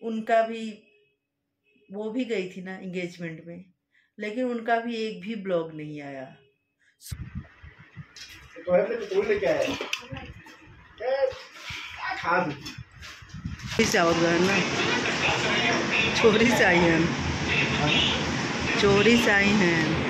उनका भी, वो भी गई थी ना एंगेजमेंट में, लेकिन उनका भी एक भी ब्लॉग नहीं आया। तो लेके आए ना चोरी से आई हैं, चोरी से आई हैं।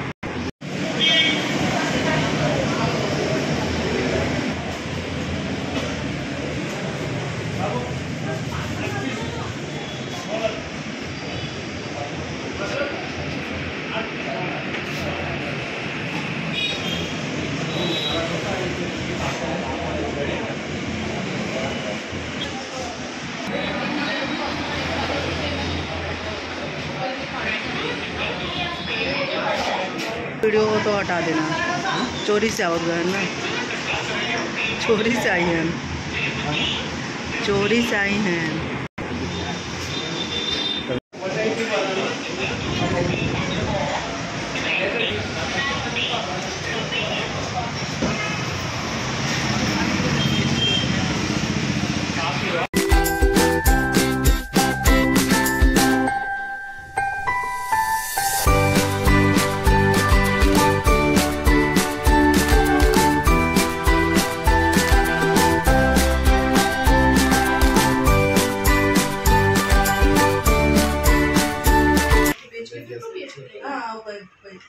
वीडियो तो हटा देना, चोरी से आउट गए ना, चोरी से आई हैं, चोरी से आई हैं।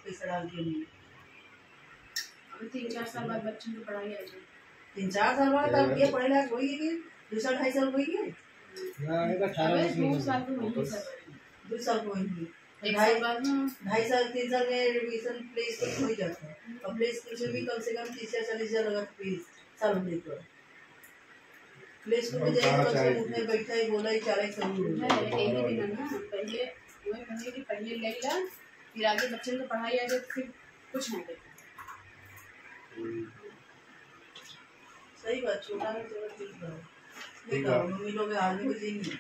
पैसा डाल के अभी 3-4 साल बाद बच्चों की पढ़ाई आ जाए, 3-4 साल बाद तब ये पढ़े लायक होगी कि 2-2.5 साल होगी, 2 साल को होगी, 2 साल को होगी, 2.5 साल 3 साल में एडमिशन प्ले स्कूल हो जाता है। और प्ले स्कूल में भी कम से कम 30-40 हज़ार लगा फीस साल में देते हैं। प्ले स्कूल में जाएगा कम से कम उठने बैठा ही बोला ही 4 साल पहले ले ला, फिर आगे बच्चों को पढ़ाई आ जाए फिर कुछ नहीं करता। सही बात, छोटा है तो ठीक है, मम्मी लोग आगे भी देंगे,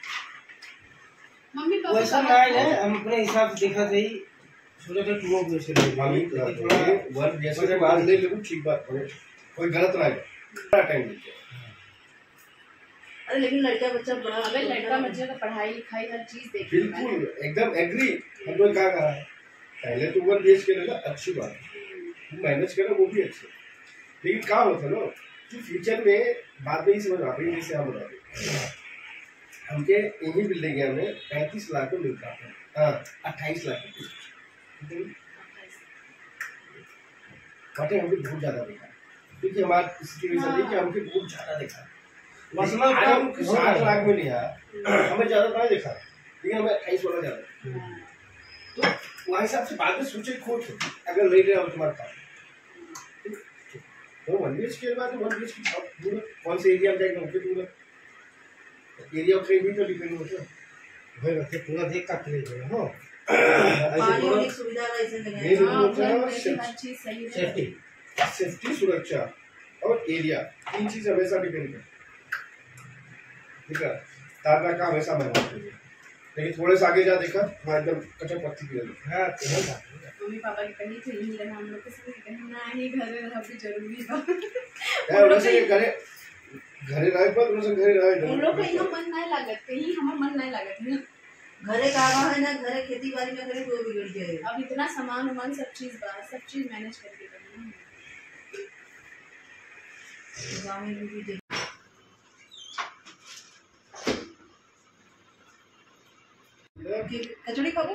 मम्मी पापा वैसा नहीं है। हम अपने हिसाब से देखा सही छोटा छोटा टूओ को से मम्मी थोड़ा वर्क जैसे से बात ले लेकिन ठीक बात है, कोई गलत नहीं है, टाइम दीजिए। अरे लेकिन लड़का बच्चा बड़ा, अगर लड़का बच्चे का पढ़ाई लिखाई हर चीज देखी, बिल्कुल एकदम एग्री। हम लोग क्या कहा है, पहले तो वन बेच के लेना अच्छी बात है, मैनेज करना वो भी अच्छी, लेकिन क्या होता है ना कि फ्यूचर में बाद में ही समझ आ रही है। जैसे हम बताते हमके यही बिल्डिंग में 35 लाख में मिलता है, 28 लाख कटे हमने बहुत ज्यादा देखा, क्योंकि हमारी स्थिति कि हमके बहुत ज्यादा देखा। मसला 60 लाख में लिया, हमें ज्यादा नहीं देखा, लेकिन हमें 28 वाला ज्यादा। तो वहाँ हिसाब से बाद में सोचे खोज अगर ले रहे हो तुम्हारे पास तो 1 BHK के बाद 1 BHK कौन से एरिया में जाएगा, उनके पूरा एरिया कहीं भी तो डिपेंड होता है भाई, रखे पूरा देख का खरीद रहे हो। पानी की सुविधा सेफ्टी सुरक्षा और एरिया, 3 चीज हमेशा डिपेंड है, ठीक है। तार का हमेशा महंगा है, लेकिन थोड़े से आगे जा देखा वहाँ एकदम कच्चा पत्ती की है। मम्मी पापा की कहीं से नहीं रहना, हम लोग किसी के कहना ही घर रह भी जरूरी है। वैसे घरे रहे पर उनसे घरे रहे, उन लोग कहीं मन नहीं लागत, कहीं हमार मन नहीं लागत, घरे का है ना, घरे खेती बाड़ी में घरे कोई बिगड़ जाए। अब इतना सामान उमान सब चीज मैनेज करके करना गाँव में भी। कचौड़ी खाओ तो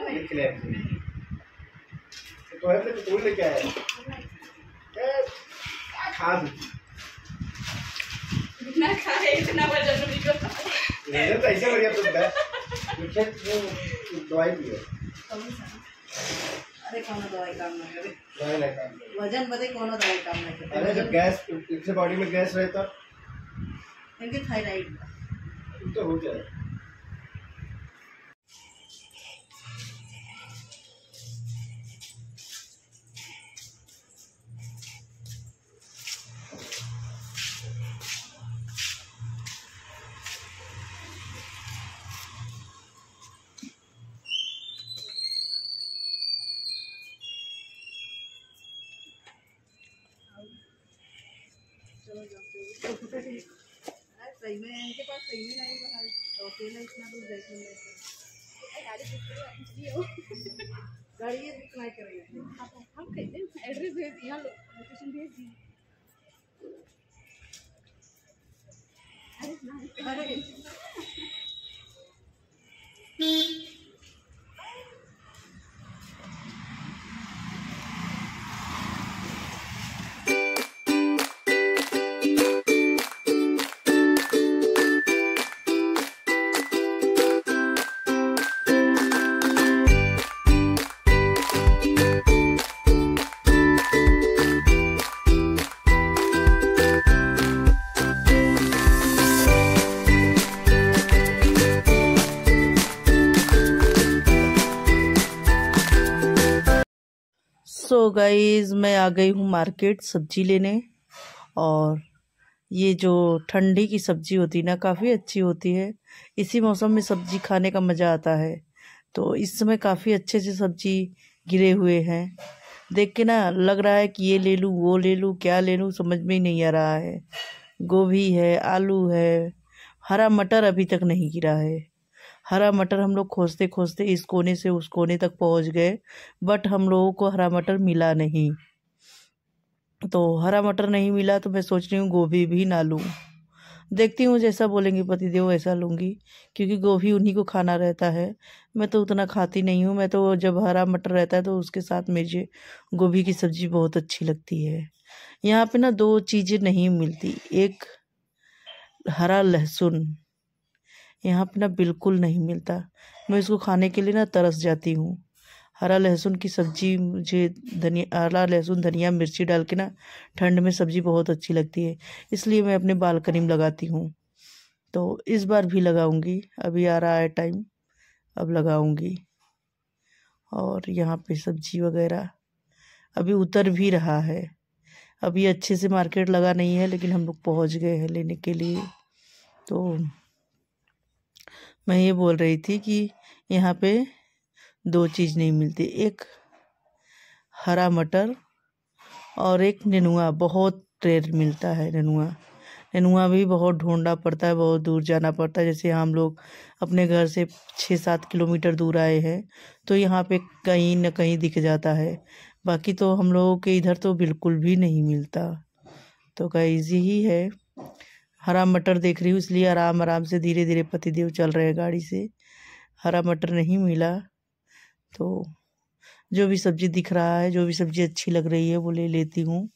है तो लेके आए खा इतना खाए, इतना वजन नहीं करता नहीं तो ऐसे बढ़िया तो दवाई पिए। अरे कौन दवाई काम ना करे, नहीं वजन बदे कौन दवाई काम ना करे। अरे जब गैस इनसे बॉडी में गैस रहता, इनके थायराइड तो हो जाए। सही में इनके पास सही में नहीं रहा, अकेला इतना दूर देखने में गाड़ी ये ट्राई करेंगे। हम कहते हैं एड्रेस भेज दिया, लोकेशन भेज दी। अरे सो गाइस मैं आ गई हूँ मार्केट सब्जी लेने। और ये जो ठंडी की सब्जी होती है ना, काफ़ी अच्छी होती है। इसी मौसम में सब्जी खाने का मज़ा आता है। तो इस समय काफ़ी अच्छे से सब्जी गिरे हुए हैं। देख के ना लग रहा है कि ये ले लूँ वो ले लूँ, क्या ले लूँ समझ में ही नहीं आ रहा है। गोभी है, आलू है, हरा मटर अभी तक नहीं गिरा है। हरा मटर हम लोग खोजते खोजते इस कोने से उस कोने तक पहुंच गए, बट हम लोगों को हरा मटर मिला नहीं। तो हरा मटर नहीं मिला तो मैं सोच रही हूँ गोभी भी ना लूँ। देखती हूँ जैसा बोलेंगे पतिदेव वैसा लूँगी, क्योंकि गोभी उन्हीं को खाना रहता है। मैं तो उतना खाती नहीं हूँ। मैं तो जब हरा मटर रहता है तो उसके साथ मुझे गोभी की सब्ज़ी बहुत अच्छी लगती है। यहाँ पे ना दो चीज़ें नहीं मिलती। एक हरा लहसुन यहाँ पे ना बिल्कुल नहीं मिलता। मैं इसको खाने के लिए ना तरस जाती हूँ। हरा लहसुन की सब्ज़ी मुझे हरा लहसुन धनिया मिर्ची डाल के ना ठंड में सब्ज़ी बहुत अच्छी लगती है, इसलिए मैं अपने बालकनी में लगाती हूँ। तो इस बार भी लगाऊंगी, अभी आ रहा है टाइम, अब लगाऊंगी। और यहाँ पे सब्ज़ी वगैरह अभी उतर भी रहा है। अभी अच्छे से मार्केट लगा नहीं है, लेकिन हम लोग पहुँच गए हैं लेने के लिए। तो मैं ये बोल रही थी कि यहाँ पे दो चीज़ नहीं मिलती। एक हरा मटर और एक नेनुआ बहुत रेयर मिलता है। नेनुआ भी बहुत ढूंढना पड़ता है, बहुत दूर जाना पड़ता है। जैसे हम लोग अपने घर से 6-7 किलोमीटर दूर आए हैं तो यहाँ पे कहीं न कहीं दिख जाता है। बाकी तो हम लोगों के इधर तो बिल्कुल भी नहीं मिलता। तो गाइस यही है, हरा मटर देख रही हूँ इसलिए आराम आराम से धीरे धीरे पतिदेव चल रहे हैं गाड़ी से। हरा मटर नहीं मिला तो जो भी सब्ज़ी दिख रहा है, जो भी सब्ज़ी अच्छी लग रही है वो ले लेती हूँ।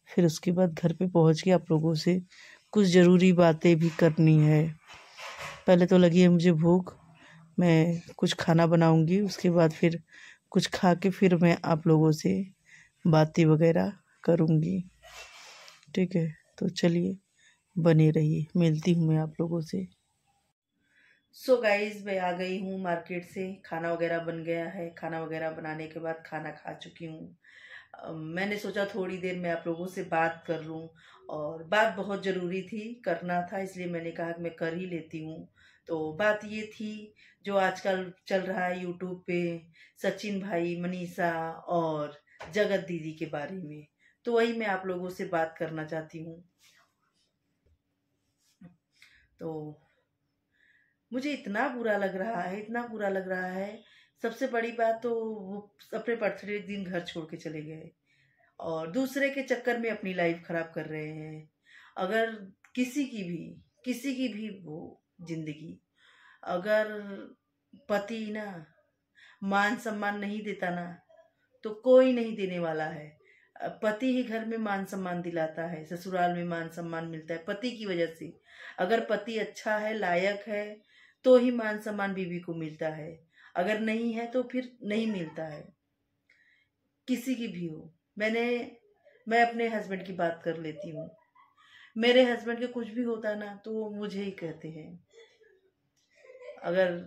फिर उसके बाद घर पे पहुँच के आप लोगों से कुछ ज़रूरी बातें भी करनी है। पहले तो लगी है मुझे भूख, मैं कुछ खाना बनाऊँगी, उसके बाद फिर कुछ खा के फिर मैं आप लोगों से बातें वगैरह करूँगी। ठीक है, तो चलिए बने रहिए, मिलती हूँ मैं आप लोगों से। सो गाइज मैं आ गई हूँ मार्केट से, खाना वगैरह बन गया है। खाना वगैरह बनाने के बाद खाना खा चुकी हूँ। मैंने सोचा थोड़ी देर मैं आप लोगों से बात कर लूँ, और बात बहुत ज़रूरी थी, करना था, इसलिए मैंने कहा कि मैं कर ही लेती हूँ। तो बात ये थी जो आजकल चल रहा है यूट्यूब पे, सचिन भाई, मनीषा और जगत दीदी के बारे में। तो वही मैं आप लोगों से बात करना चाहती हूँ। तो मुझे इतना बुरा लग रहा है, इतना बुरा लग रहा है। सबसे बड़ी बात तो वो अपने बर्थडे दिन घर छोड़ के चले गए और दूसरे के चक्कर में अपनी लाइफ खराब कर रहे हैं। अगर किसी की भी वो जिंदगी, अगर पति ना मान सम्मान नहीं देता ना तो कोई नहीं देने वाला है। पति ही घर में मान सम्मान दिलाता है, ससुराल में मान सम्मान मिलता है पति की वजह से। अगर पति अच्छा है, लायक है, तो ही मान सम्मान बीवी को मिलता है। अगर नहीं है तो फिर नहीं मिलता है, किसी की भी हो। मैं अपने हस्बैंड की बात कर लेती हूँ। मेरे हस्बैंड के कुछ भी होता ना तो वो मुझे ही कहते हैं। अगर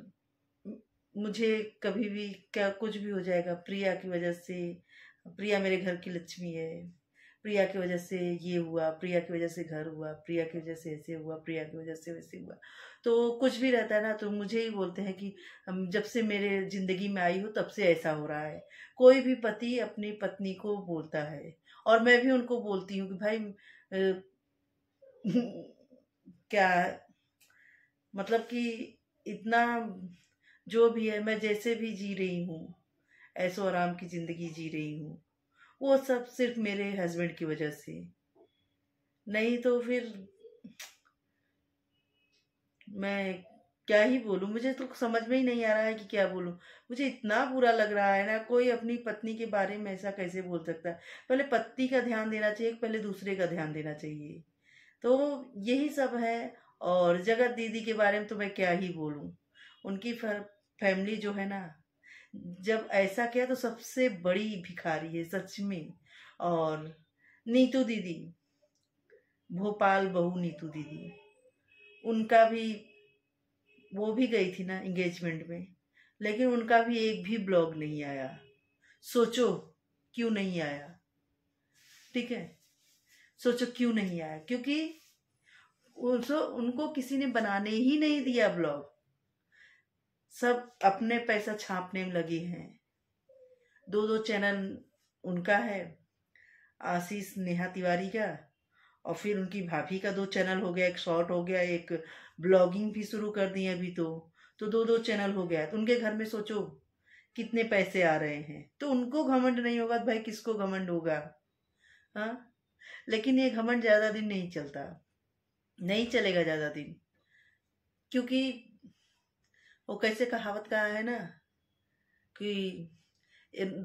मुझे कभी भी क्या कुछ भी हो जाएगा प्रिया की वजह से, प्रिया मेरे घर की लक्ष्मी है, प्रिया की वजह से ये हुआ, प्रिया की वजह से घर हुआ, प्रिया की वजह से ऐसे हुआ, प्रिया की वजह से वैसे हुआ, तो कुछ भी रहता है ना तो मुझे ही बोलते हैं कि हम जब से मेरे जिंदगी में आई हो तब से ऐसा हो रहा है। कोई भी पति अपनी पत्नी को बोलता है, और मैं भी उनको बोलती हूँ कि भाई क्या मतलब कि इतना जो भी है, मैं जैसे भी जी रही हूँ, ऐसो आराम की ज़िंदगी जी रही हूँ, वो सब सिर्फ मेरे हस्बैंड की वजह से। नहीं तो फिर मैं क्या ही बोलूं, मुझे तो समझ में ही नहीं आ रहा है कि क्या बोलूं। मुझे इतना बुरा लग रहा है ना, कोई अपनी पत्नी के बारे में ऐसा कैसे बोल सकता है। पहले पति का ध्यान देना चाहिए, पहले दूसरे का ध्यान देना चाहिए। तो यही सब है। और जगत दीदी के बारे में तो मैं क्या ही बोलूं। उनकी फैमिली जो है ना, जब ऐसा किया तो सबसे बड़ी भिखारी है सच में। और नीतू दीदी, भोपाल बहू नीतू दीदी, उनका भी, वो भी गई थी ना एंगेजमेंट में, लेकिन उनका भी एक भी ब्लॉग नहीं आया। सोचो क्यों नहीं आया, ठीक है, सोचो क्यों नहीं आया, क्योंकि उनको किसी ने बनाने ही नहीं दिया ब्लॉग। सब अपने पैसा छापने में लगे हैं। 2 चैनल उनका है, आशीष नेहा तिवारी का, और फिर उनकी भाभी का 2 चैनल हो गया, एक शॉर्ट हो गया, एक ब्लॉगिंग भी शुरू कर दी अभी। तो 2 चैनल हो गया। तो उनके घर में सोचो कितने पैसे आ रहे हैं। तो उनको घमंड नहीं होगा तो भाई किसको घमंड होगा? हाँ, लेकिन ये घमंड ज्यादा दिन नहीं चलता, नहीं चलेगा ज्यादा दिन, क्योंकि वो कैसे कहावत कहा है ना कि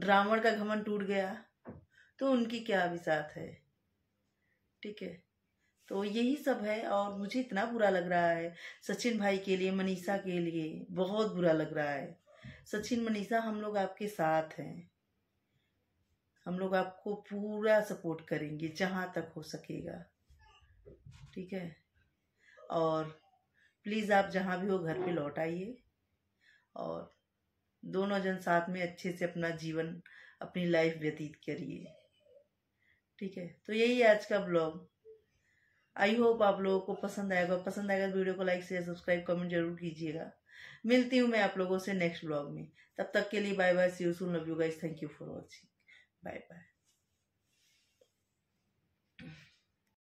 रावण का घमंड टूट गया तो उनकी क्या बिसात है, ठीक है। तो यही सब है। और मुझे इतना बुरा लग रहा है सचिन भाई के लिए, मनीषा के लिए बहुत बुरा लग रहा है। सचिन, मनीषा, हम लोग आपके साथ हैं, हम लोग आपको पूरा सपोर्ट करेंगे जहां तक हो सकेगा, ठीक है। और प्लीज़ आप जहां भी हो घर पे लौट आइए और दोनों जन साथ में अच्छे से अपना जीवन, अपनी लाइफ व्यतीत करिए, ठीक है। तो यही है आज का ब्लॉग। आई होप आप लोगों को पसंद आएगा। पसंद आएगा तो वीडियो को लाइक शेयर सब्सक्राइब कमेंट जरूर कीजिएगा। मिलती हूँ मैं आप लोगों से नेक्स्ट ब्लॉग में। तब तक के लिए bye bye, see you soon, love you guys, thank you for watching, bye bye.